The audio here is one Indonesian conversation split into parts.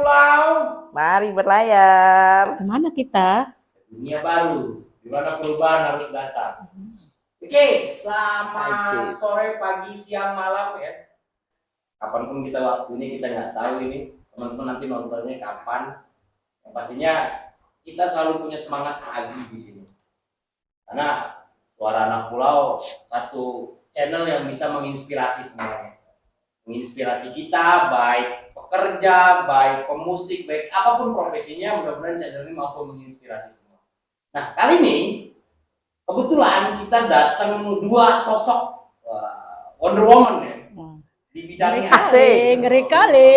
pulau. Mari berlayar. Kemana kita? Dunia baru, di mana perubahan harus datang. Oke, selamat sore, pagi, siang, malam ya. Kapanpun kita waktunya kita nggak tahu ini. Teman-teman nanti nontonnya kapan. Yang pastinya kita selalu punya semangat pagi di sini. Karena Suara Anak Pulau satu channel yang bisa menginspirasi semuanya. Menginspirasi kita, baik pekerja, baik pemusik, baik apapun profesinya, mudah-mudahan channel ini mampu menginspirasi semua. Nah, kali ini kebetulan kita datang dua sosok Wonder Woman ya. Di bidangnya ngeri kali.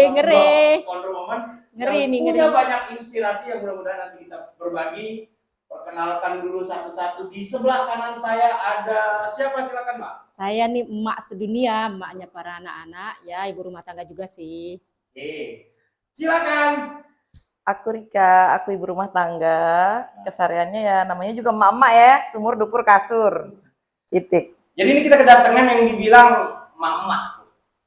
Wonder Woman Ngeri yang nih, punya ngeri. banyak inspirasi yang mudah-mudahan nanti kita berbagi. Perkenalkan dulu satu-satu. Di sebelah kanan saya ada siapa, silakan Mbak. Saya nih emak sedunia, emaknya para anak-anak, ya ibu rumah tangga juga sih. Oke, silakan. Aku Rika, aku ibu rumah tangga. Kesehariannya ya namanya juga emak-emak ya, sumur dapur kasur. Titik. Jadi ini kita kedatangan yang dibilang emak-emak.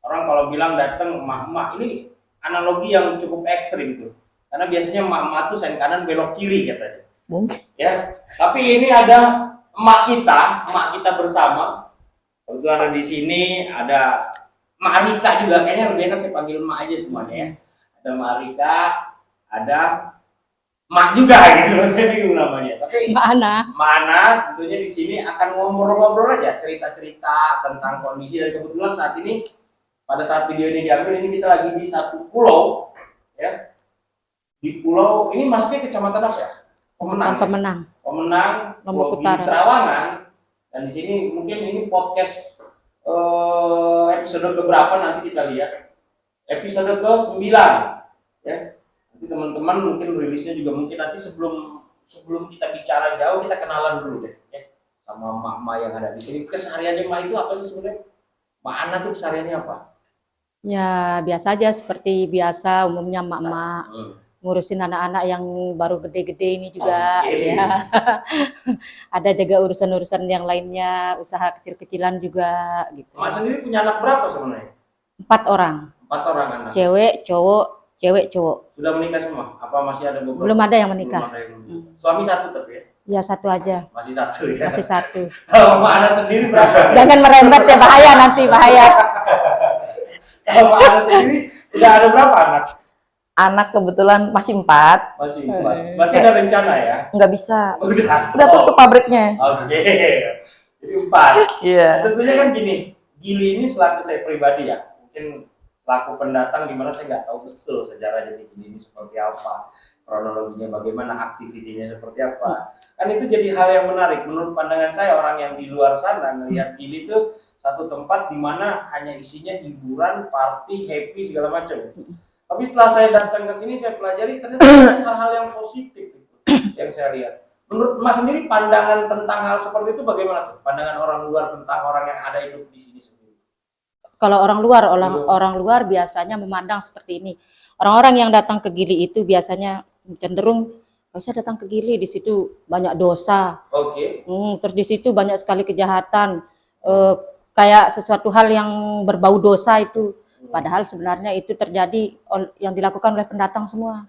Orang kalau bilang datang emak-emak, ini analogi yang cukup ekstrim tuh. Karena biasanya emak-emak tuh sen kanan belok kiri katanya. Mungkin. Ya, tapi ini ada emak kita bersama. Kebetulan di sini ada Mak Rika juga, kayaknya lebih enak saya panggil emak aja semuanya ya. Ada Mak Rika, ada Mak juga gitu loh, saya bingung namanya. Tapi mana tentunya di sini akan ngobrol-ngobrol aja, cerita-cerita tentang kondisi, dan kebetulan saat ini pada saat video ini diambil ini kita lagi di satu pulau ya. Di pulau ini masuknya kecamatan apa ya? Pemenang, Lombok Pulau Utara. Terawangan. Dan di sini mungkin ini podcast episode keberapa nanti kita lihat. Episode ke-9 ya. Nanti teman-teman mungkin rilisnya juga mungkin nanti sebelum kita bicara jauh, kita kenalan dulu deh ya sama emak-emak yang ada di sini. Kesehariannya emak itu apa sih sebenarnya? Mak Ana tuh kesehariannya apa? Ya biasa aja seperti biasa umumnya emak-emak. Ngurusin anak-anak yang baru gede-gede ini juga ya. Ada juga urusan-urusan yang lainnya, usaha kecil-kecilan juga gitu. Emak sendiri punya anak berapa sebenarnya? 4 orang. 4 orang anak. Cewek, cowok. Sudah menikah semua? Apa masih ada beberapa? Belum ada yang menikah. Belum ada yang menikah. Suami satu tapi ya? Ya satu aja. Masih satu ya? Masih satu. Kalau Mbak Ana sendiri berapa? Jangan merembet ya, bahaya nanti, bahaya. Kalau Mbak Ana sendiri udah ada berapa anak? Anak kebetulan masih 4. Masih 4. Berarti ada rencana ya? Nggak bisa. Udah tutup pabriknya. Oke. Jadi 4. Iya. Tentunya kan gini, Gili ini selaku saya pribadi ya, mungkin selaku pendatang di mana saya nggak tahu betul sejarah jadi Gili ini seperti apa, kronologinya bagaimana, aktivitinya seperti apa. Kan itu jadi hal yang menarik. Menurut pandangan saya, orang yang di luar sana melihat Gili itu satu tempat di mana hanya isinya hiburan, party, happy segala macam. Tapi setelah saya datang ke sini, saya pelajari ternyata banyak hal-hal yang positif yang saya lihat. Menurut Mas sendiri, pandangan tentang hal seperti itu bagaimana tuh? Pandangan orang luar tentang orang yang ada hidup di sini sendiri. Kalau orang luar biasanya memandang seperti ini. Orang-orang yang datang ke Gili itu biasanya cenderung nggak usah datang ke Gili, di situ banyak dosa. Oke. Terus di situ banyak sekali kejahatan, kayak sesuatu hal yang berbau dosa itu. Padahal sebenarnya itu terjadi yang dilakukan oleh pendatang semua.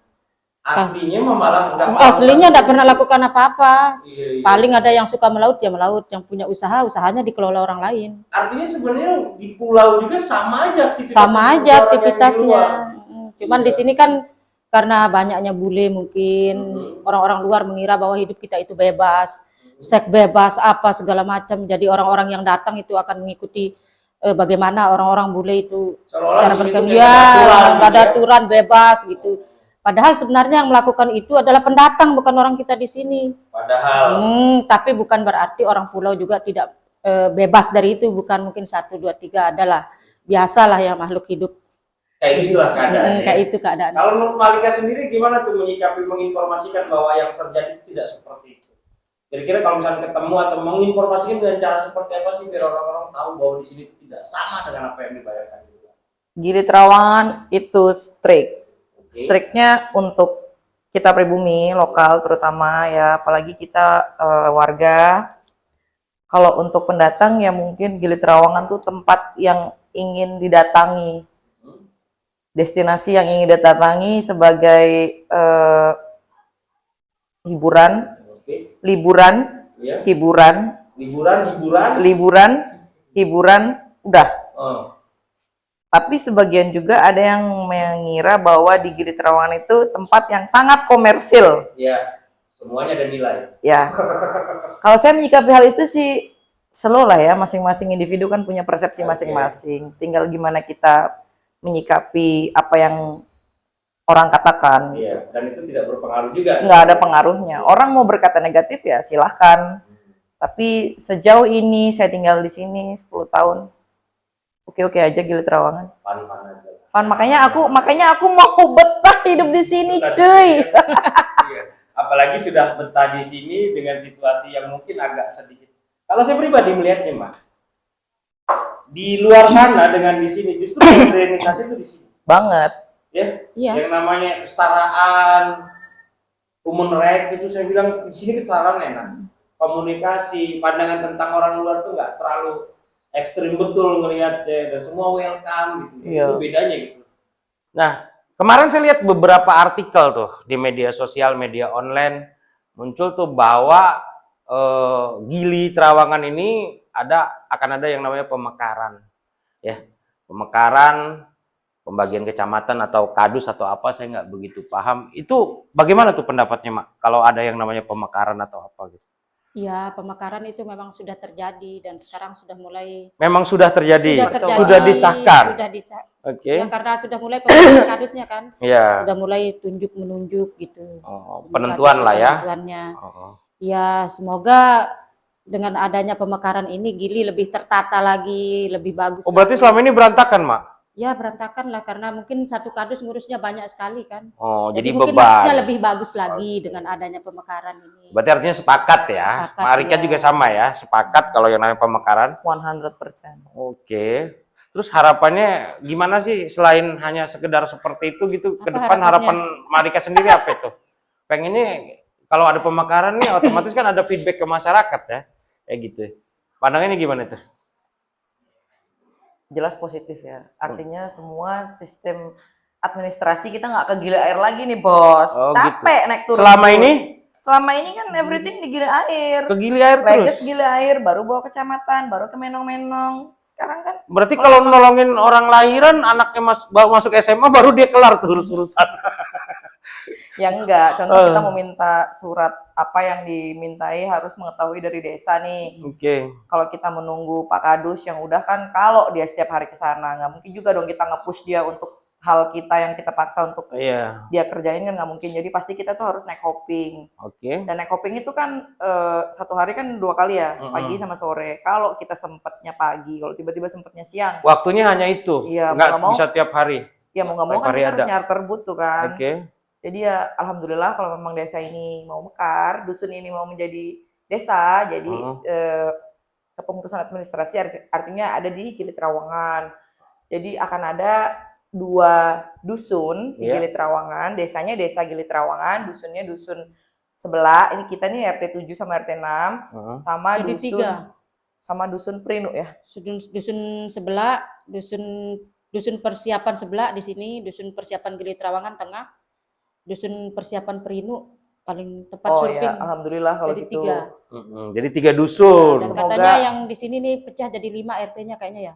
Aslinya malah enggak pernah lakukan apa-apa. Iya. Paling ada yang suka melaut, ya melaut. Yang punya usahanya dikelola orang lain. Artinya sebenarnya di pulau juga sama aja aktivitasnya. Cuman di sini kan karena banyaknya bule mungkin, orang-orang luar mengira bahwa hidup kita itu bebas, seks bebas, apa segala macam. Jadi orang-orang yang datang itu akan mengikuti bagaimana orang-orang bule itu cara berkembang, nggak ada aturan, bebas gitu. Padahal sebenarnya yang melakukan itu adalah pendatang, bukan orang kita di sini. Padahal. Tapi bukan berarti orang pulau juga tidak bebas dari itu. Bukan mungkin 1, 2, 3 adalah biasalah ya makhluk hidup. Kayak gitulah keadaannya. Kayak itu keadaan. Kalau menurut Malika sendiri gimana tuh menyikapi, menginformasikan bahwa yang terjadi itu tidak seperti itu? Kira-kira kalau misalnya ketemu atau menginformasikan dengan cara seperti apa sih biar orang-orang tahu bahwa di sini tidak sama dengan apa yang dibayangkan? Gili Terawangan itu strict. Strictnya untuk kita pribumi lokal terutama ya, apalagi kita warga. Kalau untuk pendatang ya mungkin Gili Terawangan tuh tempat yang ingin didatangi. destinasi yang ingin didatangi sebagai hiburan, Oke. liburan, Ya. hiburan, Liburan. udah. Oh. Tapi sebagian juga ada yang mengira bahwa di Gili Trawangan itu tempat yang sangat komersil. Ya. Semuanya ada nilai. Ya, kalau saya menyikapi hal itu sih slow lah ya, masing-masing individu kan punya persepsi Oke. masing-masing. Tinggal gimana kita menyikapi apa yang orang katakan. Iya. Dan itu tidak berpengaruh juga. Nggak ada pengaruhnya. Orang mau berkata negatif ya silahkan. Tapi sejauh ini saya tinggal di sini 10 tahun. Oke-oke aja Gili Trawangan. Fun-fun aja. Fun, makanya aku mau betah hidup di sini, cuy. Iya. Apalagi sudah betah di sini dengan situasi yang mungkin agak sedikit. Kalau saya pribadi melihatnya, Mak, di luar sana dengan di sini justru modernisasi itu di sini. Banget. Ya. Iya. Yang namanya kesetaraan, human right itu saya bilang di sini kesetaraan enak. Komunikasi, pandangan tentang orang luar tuh nggak terlalu ekstrim betul ngelihatnya dan semua welcome gitu. Iya. Itu bedanya gitu. Nah, kemarin saya lihat beberapa artikel tuh di media sosial, media online muncul tuh bahwa Gili Trawangan ini akan ada yang namanya pemekaran. Ya. Pemekaran, pembagian kecamatan atau kadus atau apa saya nggak begitu paham. Itu bagaimana tuh pendapatnya, Mak? Kalau ada yang namanya pemekaran atau apa gitu? Ya, pemekaran itu memang sudah terjadi dan sekarang sudah mulai Memang sudah terjadi, sudah disahkan. Oke. Ya, karena sudah mulai pemekaran kadusnya kan, Iya. sudah mulai tunjuk menunjuk gitu. Oh, penentuan lah ya. Penentuannya. Oh. Ya, semoga dengan adanya pemekaran ini Gili lebih tertata lagi, lebih bagus. Oh, berarti lagi. selama ini berantakan, Mak? Ya, berantakan lah karena mungkin satu kadus ngurusnya banyak sekali kan. Oh, jadi mungkin beban. harusnya lebih bagus lagi dengan adanya pemekaran ini. Berarti artinya sepakat ya. Sepakat, Marika ya. juga sama ya, sepakat kalau yang namanya pemekaran. 100%. Oke. Terus harapannya gimana sih selain hanya sekedar seperti itu gitu ke Apa depan harapannya? harapan Marika sendiri apa itu? Pengennya kalau ada pemekaran nih otomatis kan ada feedback ke masyarakat ya. Kayak gitu. Pandangannya gimana tuh? Jelas positif ya. Artinya semua sistem administrasi kita nggak ke Gili Air lagi nih, Bos. Oh, Capek gitu. naik turun. Selama ini kan everything di Gili Air. ke Gili Air Leges terus. Gili Air, baru bawa kecamatan, baru ke Menong-Menong. Sekarang kan Berarti kalau nolongin orang lahiran anaknya masuk SMA baru dia kelar tuh urusan. ya enggak. Contoh kita mau minta surat apa yang dimintai harus mengetahui dari desa nih. Oke. Kalau kita menunggu Pak Kadus yang udah kan kalau dia setiap hari ke sana, nggak mungkin juga dong kita nge-push dia untuk hal kita yang kita paksa untuk Iya. dia kerjain kan nggak mungkin. Jadi pasti kita tuh harus naik hopping. Oke. Dan naik hopping itu kan satu hari kan 2 kali ya, pagi sama sore. Kalau kita sempatnya pagi, kalau tiba-tiba sempatnya siang. Waktunya hanya itu. Iya, nggak mau bisa tiap hari. Ya mau nggak mau Tiap kan hari kita harus ada. nyarter butuh kan. Oke. Jadi ya alhamdulillah kalau memang desa ini mau mekar, dusun ini mau menjadi desa, jadi kepengurusan administrasi artinya ada di Gili Trawangan. Jadi akan ada 2 dusun di Gili Trawangan, desanya desa Gili Trawangan, dusunnya dusun sebelah. Ini kita nih RT 7 sama RT 6 sama Jadi dusun 3. sama dusun Prinu ya. Dusun sebelah, dusun persiapan sebelah di sini, dusun persiapan Gili Trawangan tengah, dusun persiapan Perinu paling tepat Oh surfing. ya, alhamdulillah kalau Jadi gitu. 3. Jadi 3 dusun. Dan Semoga- katanya yang di sini nih pecah jadi 5 RT-nya kayaknya ya.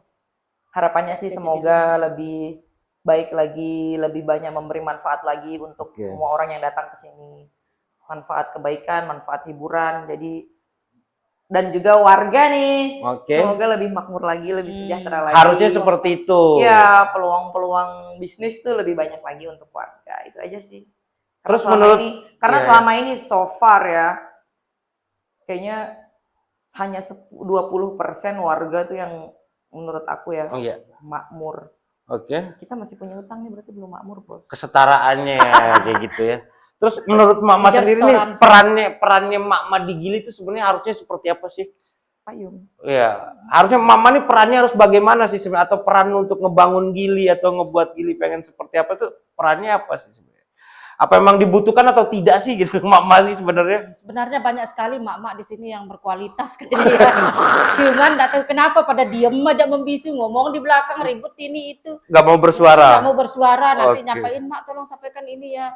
Harapannya sih Jadi semoga lebih baik lagi, lebih banyak memberi manfaat lagi untuk semua orang yang datang ke sini. Manfaat kebaikan, manfaat hiburan. Jadi dan juga warga nih. Semoga lebih makmur lagi, lebih sejahtera lagi. Harusnya seperti itu. Ya, peluang-peluang bisnis tuh lebih banyak lagi untuk warga. Itu aja sih. Terus menurut selama ini so far ya kayaknya hanya 20% warga tuh yang menurut aku ya makmur. Oke. Kita masih punya utang nih berarti belum makmur, Bos. Kesetaraannya kayak gitu ya. Terus menurut Mama sendiri nih perannya Mama di Gili itu sebenarnya harusnya seperti apa sih? Payung. Iya, harusnya Mama nih perannya harus bagaimana sih sebenarnya, atau peran untuk ngebangun Gili atau ngebuat Gili pengen seperti apa tuh perannya apa sih sebenarnya? Apa emang dibutuhkan atau tidak sih gitu emak-emak ini sebenarnya? Sebenarnya banyak sekali mak-mak di sini yang berkualitas kayaknya. Cuman nggak tahu kenapa pada diem aja membisu, ngomong di belakang ribut ini itu. Nggak mau bersuara. Nggak mau bersuara, nanti Oke. nyampain, mak tolong sampaikan ini ya.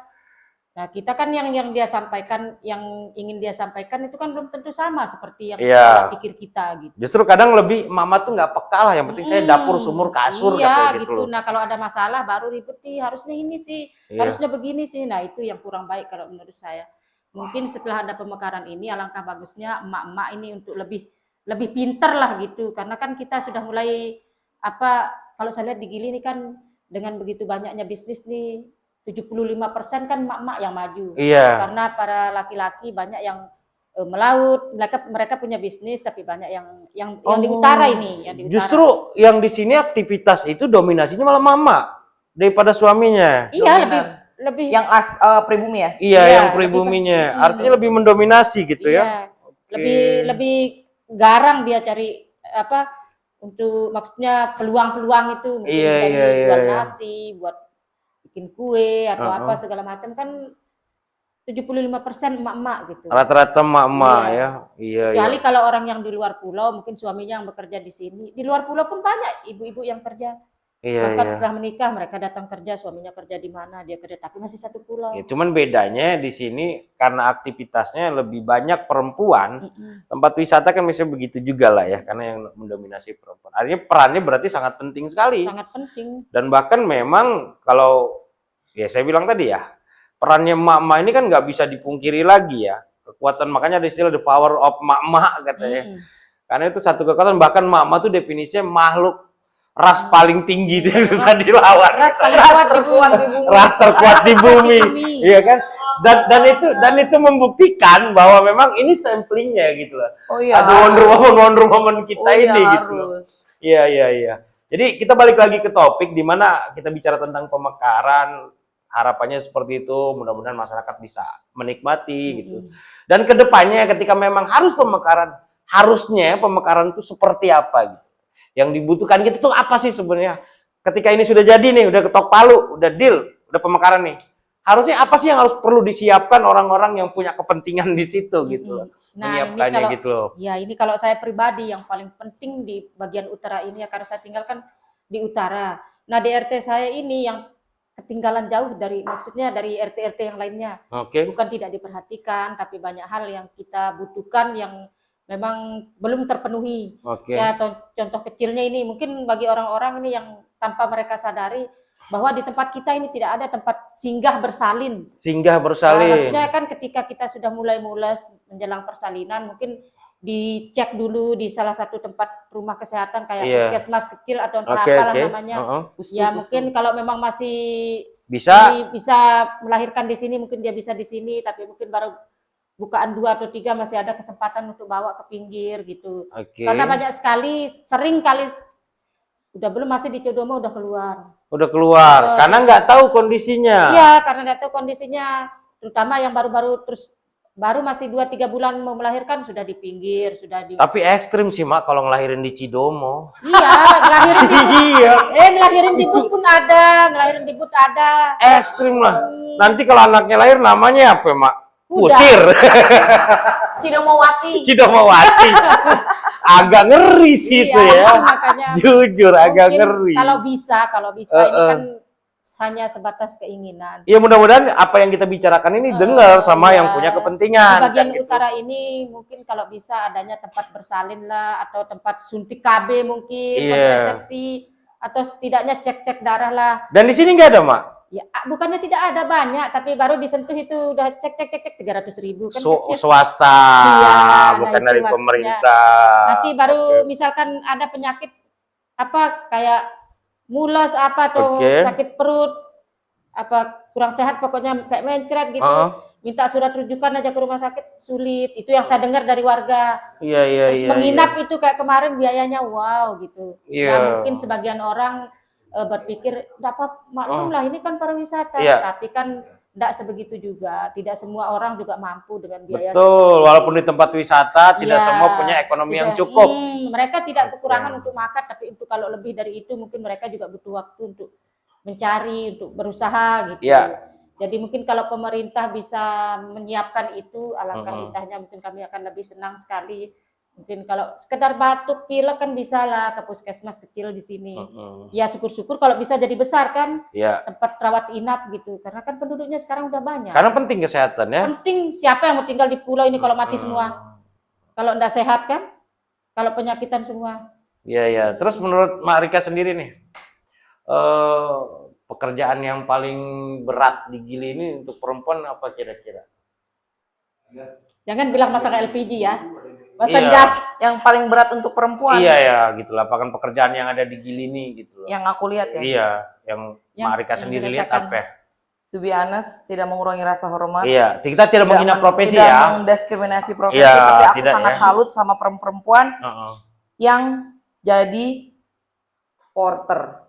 Nah kita kan yang dia sampaikan, yang ingin dia sampaikan itu kan belum tentu sama seperti yang Iya. pola pikir kita gitu. Justru kadang lebih mama tuh nggak peka lah, yang penting saya dapur, sumur, kasur iya, katanya gitu. Nah kalau ada masalah baru ribut nih, harusnya ini sih, Iya. harusnya begini sih. Nah itu yang kurang baik kalau menurut saya. Mungkin setelah ada pemekaran ini, alangkah bagusnya emak-emak ini untuk lebih pintar lah gitu. Karena kan kita sudah mulai kalau saya lihat di Gili ini kan dengan begitu banyaknya bisnis nih, 75% kan emak-emak yang maju. Iya. Karena para laki-laki banyak yang melaut, mereka punya bisnis, tapi banyak yang di utara ini, yang di utara. Justru yang di sini aktivitas itu dominasinya malah mama daripada suaminya. Iya, lebih Yang pribumi ya? Iya, Iya, yang pribuminya. Artinya lebih mendominasi gitu ya. iya, lebih garang dia cari untuk maksudnya peluang-peluang itu mungkin Iya, dari iya, jual iya. nasi, buat bikin kue atau apa segala macam kan 75% emak-emak gitu. Rata-rata emak-emak Iya. ya. Iya, Kecuali iya. kalau orang yang di luar pulau, mungkin suaminya yang bekerja di sini. Di luar pulau pun banyak ibu-ibu yang kerja. Iya, Bahkan iya. setelah menikah mereka datang kerja, suaminya kerja di mana, dia kerja, tapi masih satu pulau. Ya, cuman bedanya di sini karena aktivitasnya lebih banyak perempuan, tempat wisata kan misalnya begitu juga lah ya, karena yang mendominasi perempuan. Artinya perannya berarti sangat penting sekali. Sangat penting. Dan bahkan memang kalau ya saya bilang tadi ya, perannya emak-emak ini kan nggak bisa dipungkiri lagi ya. Kekuatan, makanya ada istilah the power of emak-emak katanya. Karena itu satu kekuatan, bahkan emak-emak itu definisinya makhluk ras paling tinggi itu yang susah dilawan. Ras paling kuat di bumi. Ras terkuat di bumi. Iya kan? Dan itu membuktikan bahwa memang ini samplingnya gitu loh. Oh iya. Ada wonder woman kita ini gitu. Harus. Iya. Jadi kita balik lagi ke topik di mana kita bicara tentang pemekaran, harapannya seperti itu, mudah-mudahan masyarakat bisa menikmati gitu. Dan kedepannya ketika memang harus pemekaran, harusnya pemekaran itu seperti apa gitu. Yang dibutuhkan gitu tuh apa sih sebenarnya? Ketika ini sudah jadi nih, udah ketok palu, udah deal, udah pemekaran nih. Harusnya apa sih yang harus perlu disiapkan orang-orang yang punya kepentingan di situ gitu loh. Nah, Menyiapkannya gitu loh. Ya, ini kalau saya pribadi yang paling penting di bagian utara ini ya, karena saya tinggal kan di utara. Nah, di RT saya ini yang ketinggalan jauh dari, maksudnya dari RT-RT yang lainnya. Oke. Bukan tidak diperhatikan, tapi banyak hal yang kita butuhkan yang memang belum terpenuhi. Oke. Ya, contoh kecilnya ini mungkin bagi orang-orang ini yang tanpa mereka sadari bahwa di tempat kita ini tidak ada tempat singgah bersalin. Singgah bersalin. Nah, maksudnya kan ketika kita sudah mulai mules menjelang persalinan, mungkin dicek dulu di salah satu tempat rumah kesehatan kayak puskesmas kecil atau entah apalah namanya. Ya mungkin kalau memang masih bisa melahirkan di sini, mungkin dia bisa di sini, tapi mungkin baru bukaan 2 atau 3 masih ada kesempatan untuk bawa ke pinggir gitu. Karena banyak sekali, sering kali udah belum masih di Codomo udah keluar. Udah keluar, karena nggak tahu kondisinya. Iya, karena nggak tahu kondisinya, terutama yang baru masih 2-3 bulan mau melahirkan sudah di pinggir, sudah di. Tapi ekstrim sih mak kalau ngelahirin di Cidomo. Iya, ngelahirin di Iya. Ngelahirin di but pun ada, ngelahirin di but ada. Ekstrim lah. Nanti kalau anaknya lahir namanya apa mak? Kuda. Kusir. Cidomowati. Cidomowati. Agak ngeri sih itu ya. Makanya jujur agak ngeri. Kalau bisa ini kan hanya sebatas keinginan. Iya, mudah-mudahan apa yang kita bicarakan ini dengar sama yang punya kepentingan. Di bagian gitu. utara ini mungkin kalau bisa adanya tempat bersalin lah, atau tempat suntik KB mungkin, kontrasepsi, atau setidaknya cek-cek darah lah. Dan di sini nggak ada mak? Ya, bukannya tidak ada, banyak, tapi baru disentuh itu udah cek 300.000 kan. Swasta, bukan dari pemerintah. Nanti baru misalkan ada penyakit apa kayak mules apa atau sakit perut, apa kurang sehat pokoknya kayak mencret gitu, minta surat rujukan aja ke rumah sakit sulit. Itu yang saya dengar dari warga. Terus menginap itu kayak kemarin biayanya wow gitu. Ya mungkin sebagian orang berpikir dapat maklum lah, ini kan pariwisata, tapi kan tidak sebegitu juga. Tidak semua orang juga mampu dengan biaya. Betul, walaupun di tempat wisata tidak semua punya ekonomi yang cukup. Mereka tidak kekurangan untuk makan, tapi untuk kalau lebih dari itu mungkin mereka juga butuh waktu untuk mencari, untuk berusaha gitu. Jadi mungkin kalau pemerintah bisa menyiapkan itu, alangkah indahnya, mungkin kami akan lebih senang sekali. Mungkin kalau sekedar batuk, pilek kan bisa lah ke puskesmas kecil di sini. Ya syukur-syukur kalau bisa jadi besar kan, Iya. tempat rawat inap gitu. Karena kan penduduknya sekarang udah banyak. Karena penting kesehatan ya. Penting, siapa yang mau tinggal di pulau ini kalau mati semua? Kalau enggak sehat kan? Kalau penyakitan semua. Iya, iya. Terus menurut Mak Rika sendiri nih, pekerjaan yang paling berat di Gili ini untuk perempuan apa kira-kira? Jangan bilang masak LPG ya. Masak Iya. gas. Yang paling berat untuk perempuan Iya ya, gitu lapangan pekerjaan yang ada di Gili ini gitu loh. yang aku lihat ya. Iya, yang Yang- Mak Rika yang sendiri lihat dirasakan. apa? Ya? To be honest, tidak mengurangi rasa hormat. Iya, kita tidak menghina profesi tidak ya. mendiskriminasi profesi, Iya, tapi aku tidak sangat ya. salut sama perempuan Heeh. yang jadi porter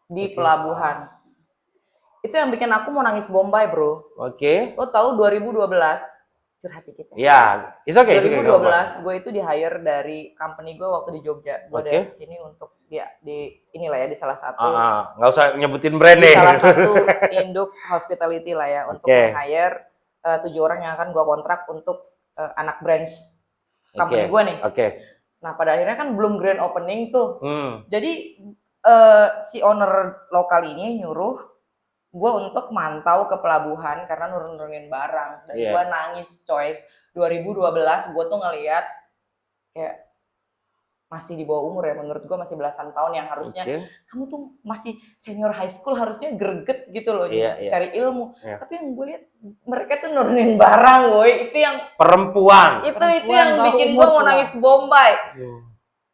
di pelabuhan. Itu yang bikin aku mau nangis Bombay, bro. Oke. Lo tahu 2012, curhat dikit ya. Iya, it's okay. it's okay, nggak apa-apa. 2012 gue itu di hire dari company gue waktu di Jogja. Gue Oke. dari sini untuk ya di inilah ya di salah satu Nggak usah nyebutin brand di nih. salah satu induk hospitality lah ya untuk Oke. hire 7 orang yang akan gue kontrak untuk anak branch company Oke. gue nih. Oke. Nah pada akhirnya kan belum grand opening tuh. Hmm. Jadi si owner lokal ini nyuruh gue untuk mantau ke pelabuhan karena nurun-nurunin barang. Dan Iya. gue nangis coy. 2012 gue tuh ngeliat kayak masih di bawah umur ya. Menurut gue masih belasan tahun yang harusnya Oke. kamu tuh masih senior high school harusnya greget gitu loh. Iya, iya. Cari ilmu. Iya. Tapi yang gue lihat mereka tuh nurunin barang woy. Itu yang Perempuan. itu Perempuan yang bawah bikin umur gue mau pula. nangis Bombay.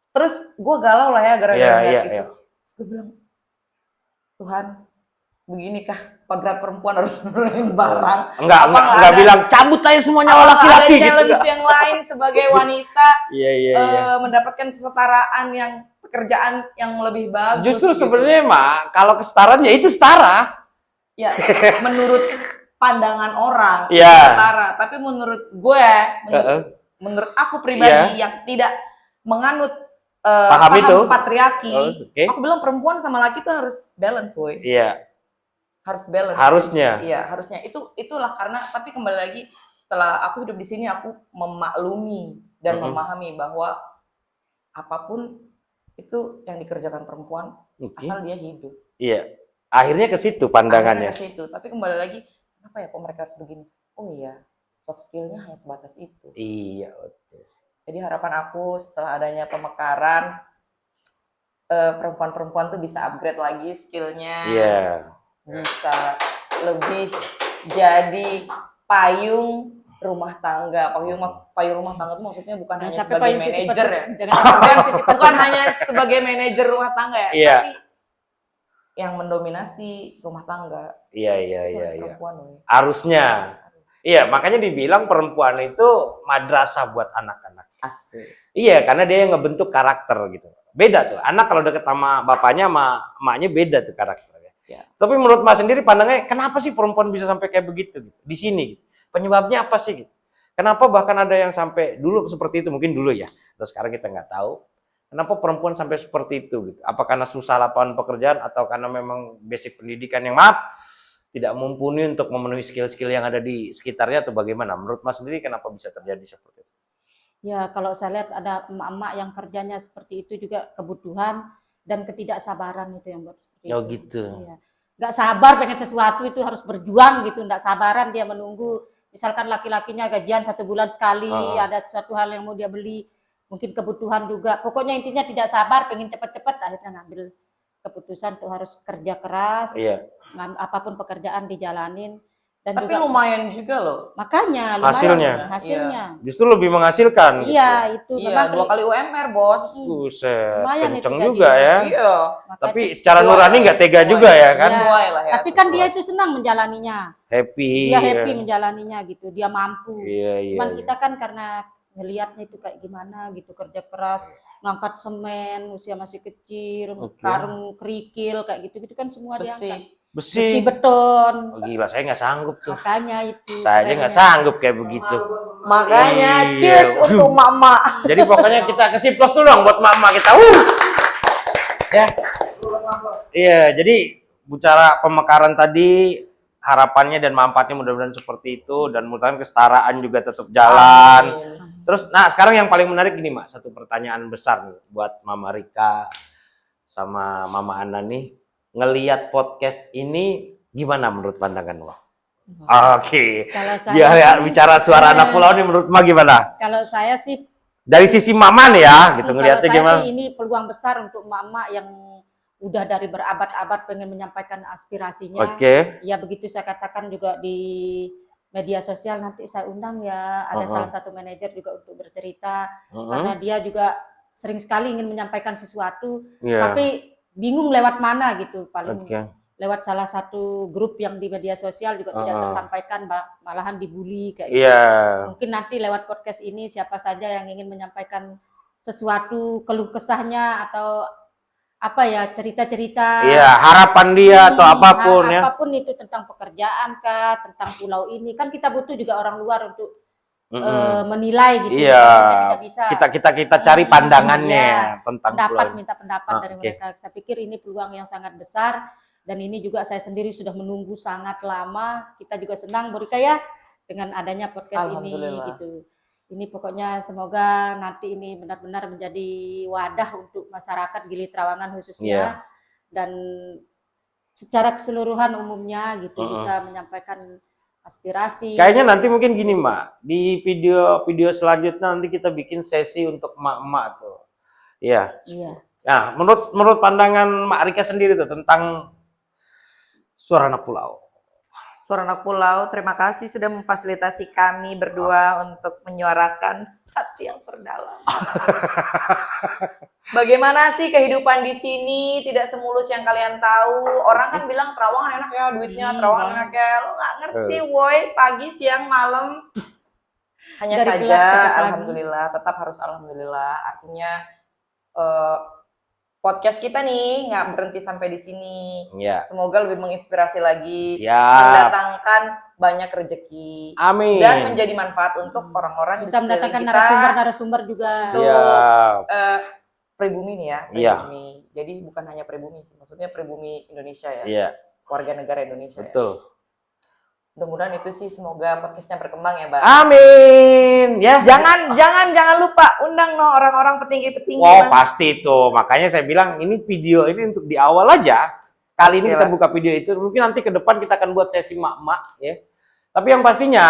Terus gue galau lah ya gara-gara Iya, ngeliat iya, itu. iya. Terus gue bilang, Tuhan, beginikah kodrat perempuan harus nurunin barang? Enggak nggak enggak ada- bilang cabut aja semuanya Apa nggak laki-laki ada gitu. challenge enggak? yang lain sebagai wanita Iya, iya, iya. mendapatkan kesetaraan yang pekerjaan yang lebih bagus. Justru gitu. sebenarnya Mak, kalau kesetaraan ya itu setara. ya menurut pandangan orang Iya. setara, tapi menurut gue, menurut aku pribadi yang tidak menganut Paham itu. patriarki, Oh, oke. aku bilang perempuan sama laki itu harus balance, woy. Iya, Harus balance. harusnya. Iya, harusnya. Itulah karena tapi kembali lagi setelah aku hidup di sini aku memaklumi dan memahami bahwa apapun itu yang dikerjakan perempuan Oke. asal dia hidup. Iya. Akhirnya ke situ pandangannya. Akhirnya ke situ. Tapi kembali lagi, kenapa ya kok mereka harus begini? Oh iya, soft skill-nya hanya sebatas itu. Iya, betul. Jadi harapan aku setelah adanya pemekaran, perempuan-perempuan tuh bisa upgrade lagi skillnya, Iya. bisa lebih jadi payung rumah tangga. Payung rumah tangga itu maksudnya bukan hanya Sampai sebagai payung city manajer ya. person. Jangan sampai payung city person. Bukan hanya sebagai manajer rumah tangga ya, Iya. tapi yang mendominasi rumah tangga. Iya, iya, Itu iya, harus iya. perempuan, woy. Harusnya. Iya, makanya dibilang perempuan itu madrasah buat anak-anak. Asik. Iya, karena dia yang ngebentuk karakter gitu. Beda tuh. Anak kalau deket sama bapaknya sama emaknya beda tuh karakternya. Ya. Tapi menurut Mas sendiri pandangnya kenapa sih perempuan bisa sampai kayak begitu gitu? Di sini gitu. Penyebabnya apa sih gitu? Kenapa bahkan ada yang sampai dulu seperti itu, mungkin dulu ya. Terus sekarang kita nggak tahu. Kenapa perempuan sampai seperti itu gitu? Apa karena susah lapangan pekerjaan atau karena memang basic pendidikan yang tidak mumpuni untuk memenuhi skill-skill yang ada di sekitarnya atau bagaimana? Menurut Mas sendiri kenapa bisa terjadi seperti itu? Ya, kalau saya lihat ada emak-emak yang kerjanya seperti itu juga kebutuhan dan ketidaksabaran itu yang buat seperti Oh, itu. gitu. Iya. Nggak sabar pengen sesuatu itu harus berjuang gitu, nggak sabaran dia menunggu. Misalkan laki-lakinya gajian 1 bulan sekali, ada sesuatu hal yang mau dia beli, mungkin kebutuhan juga. Pokoknya intinya tidak sabar, pengen cepet-cepet, akhirnya ngambil keputusan tuh harus kerja keras, Iya. apapun pekerjaan dijalanin. Dan Tapi juga lumayan juga loh. makanya lumayan hasilnya. Justru lebih menghasilkan. gitu. Iya, itu Iya, memang 2 kali UMR, bos. Buset, Lumayan kenceng itu juga ya. Iya. Maka Tapi itu secara sesuai, nurani nggak tega sesuai. juga ya kan? Iya. Sesuai lah ya. tapi kan dia sesuai. itu senang menjalaninya. Happy. Dia happy ya. menjalaninya gitu. Dia mampu. Iya, iya. Cuman iya. kita kan karena ngelihatnya itu kayak gimana gitu, kerja keras, ngangkat semen, usia masih kecil, Oke. karung kerikil kayak gitu-gitu kan semua diangkat. Besi. Besi beton. Oh, gila, saya nggak sanggup tuh. Makanya itu. Saya aja nggak kerennya. sanggup kayak begitu. Makanya Iya. cheers untuk mama. Jadi pokoknya kita kesiplos dulu dong buat mama kita. Ya. Iya, jadi bicara pemekaran tadi, harapannya dan manfaatnya mudah-mudahan seperti itu, dan mudah-mudahan kesetaraan juga tetap jalan. Amin. Terus, nah sekarang yang paling menarik ini Mak, satu pertanyaan besar nih buat Mama Rika sama Mama Ana nih, ngelihat podcast ini gimana menurut pandangan lo? Oke, Kalau saya biar ya sih- bicara suara anak pulau nih menurut Mak gimana? Kalau saya sih Dari sisi Mama nih ya, gitu ngelihatnya kalau saya gimana? sih ini peluang besar untuk mama yang udah dari berabad-abad pengen menyampaikan aspirasinya. Oke. Ya begitu saya katakan juga di media sosial, nanti saya undang ya, ada salah satu manajer juga untuk bercerita, karena dia juga sering sekali ingin menyampaikan sesuatu, Iya. tapi bingung lewat mana gitu, paling Oke. lewat salah satu grup yang di media sosial juga tidak tersampaikan, malahan dibully kayak gitu. Iya. Mungkin nanti lewat podcast ini siapa saja yang ingin menyampaikan sesuatu keluh kesahnya atau apa ya, cerita-cerita. Iya, harapan dia atau apapun ya. Apapun itu tentang pekerjaan kah, tentang pulau ini. Kan kita butuh juga orang luar untuk menilai gitu. Iya. Kita tidak bisa Kita cari pandangannya iya, tentang pulau. minta pendapat dari Oke. mereka. Saya pikir ini peluang yang sangat besar, dan ini juga saya sendiri sudah menunggu sangat lama. Kita juga senang Borika ya dengan adanya podcast ini Alhamdulillah. gitu. Ini pokoknya semoga nanti ini benar-benar menjadi wadah untuk masyarakat Gili Trawangan khususnya, dan secara keseluruhan umumnya gitu bisa menyampaikan aspirasi. Kayaknya nanti mungkin gini Mak, di video selanjutnya nanti kita bikin sesi untuk emak-emak tuh. Iya. Iya. Nah, menurut pandangan Mak Rika sendiri tuh tentang suara anak pulau. Suara Anak Pulau, terima kasih sudah memfasilitasi kami berdua untuk menyuarakan hati yang terdalam. Bagaimana sih kehidupan di sini? Tidak semulus yang kalian tahu. Orang kan bilang Trawangan enak ya, duitnya Trawangan enak ya. Lo nggak ngerti, woi. Pagi, siang, malam. Hanya Dari saja, gelap sampai pagi. alhamdulillah, tetap harus alhamdulillah. Artinya podcast kita nih nggak berhenti sampai di sini. Iya. Semoga lebih menginspirasi lagi, Siap. mendatangkan banyak rezeki, Amin. dan menjadi manfaat untuk orang-orang Bisa di mendatangkan sekeliling kita. narasumber juga. Siap. Pribumi nih ya, Iya. pribumi. Jadi bukan hanya pribumi sih, maksudnya pribumi Indonesia ya, Iya, warga negara Indonesia ya. betul. Mudah-mudahan itu sih, semoga podcastnya berkembang ya, Bang. Amin. Ya. Jangan lupa undang no orang-orang petinggi-petinggi. Oh, Bang. pasti itu. Makanya saya bilang ini video ini untuk di awal aja. Kali ini Oke kita lah. buka video itu. Mungkin nanti ke depan kita akan buat sesi mak-mak ya. Tapi yang pastinya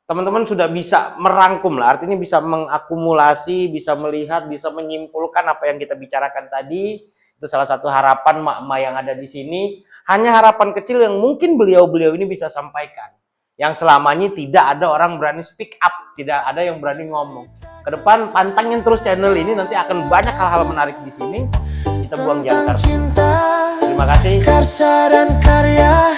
teman-teman sudah bisa merangkum lah. Artinya bisa mengakumulasi, bisa melihat, bisa menyimpulkan apa yang kita bicarakan tadi. Itu salah satu harapan mak-mak yang ada di sini. Hanya harapan kecil yang mungkin beliau-beliau ini bisa sampaikan. Yang selamanya tidak ada orang berani speak up, tidak ada yang berani ngomong. Ke depan pantangin terus channel ini, nanti akan banyak hal-hal menarik di sini. Kita buang jangkar. Terima kasih. Karsa dan karya